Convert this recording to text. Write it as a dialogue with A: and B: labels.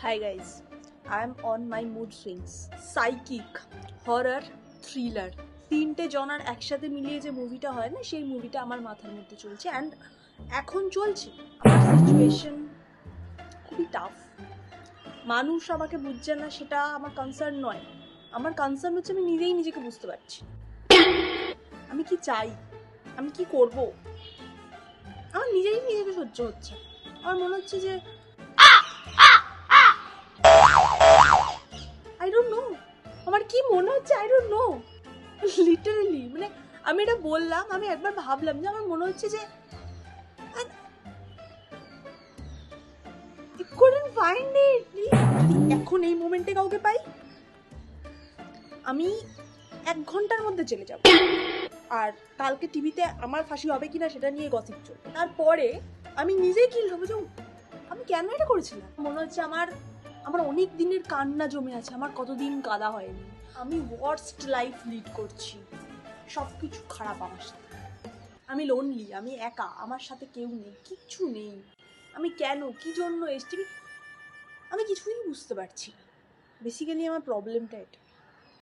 A: Hi guys, I am on my mood swings. Psychic, horror, thriller, তিনটে জনার একসাথে মিলিয়ে যে মুভিটা হয় না, সেই মুভিটা আমার মাথার মধ্যে চলছে অ্যান্ড এখন চলছে। আমার সিচুয়েশন খুবই টাফ। মানুষ আমাকে বুঝছে না, সেটা আমার কনসার্ন নয়। আমার কনসার্ন হচ্ছে আমি নিজেই নিজেকে বুঝতে পারছি। আমি কি চাই, আমি কি করব, আমার নিজেই নিজেকে সহ্য হচ্ছে। আমার মনে হচ্ছে যে আই ডোন্ট নো, আমার কি মনে হচ্ছে আই ডোন্ট নো। লিটারালি মানে আমি এটা বললাম, আমি একবার ভাবলাম যে আমার মনে হচ্ছে যে I couldn't find it. এখন এই মোমেন্টে কাউকে পাই, আমি 1 ঘন্টার মধ্যে চলে যাব। আর কালকে টিভিতে আমার ফাঁসি হবে কিনা সেটা নিয়ে গসিপ চলবে। তারপরে আমি নিজেই কিল হবো যে আমি কেন এটা করেছিলাম। মনে হচ্ছে আমার অনেক দিনের কান্না জমে আছে, আমার কতদিন কাঁদা হয়নি। আমি ওয়ার্স্ট লাইফ লিড করছি, সব কিছু খারাপ আমার সাথে। আমি লোনলি, আমি একা, আমার সাথে কেউ নেই, কিচ্ছু নেই। আমি কেন, কি জন্য এসছি আমি কিছুই বুঝতে পারছি না। বেসিক্যালি আমার প্রবলেমটা এটা।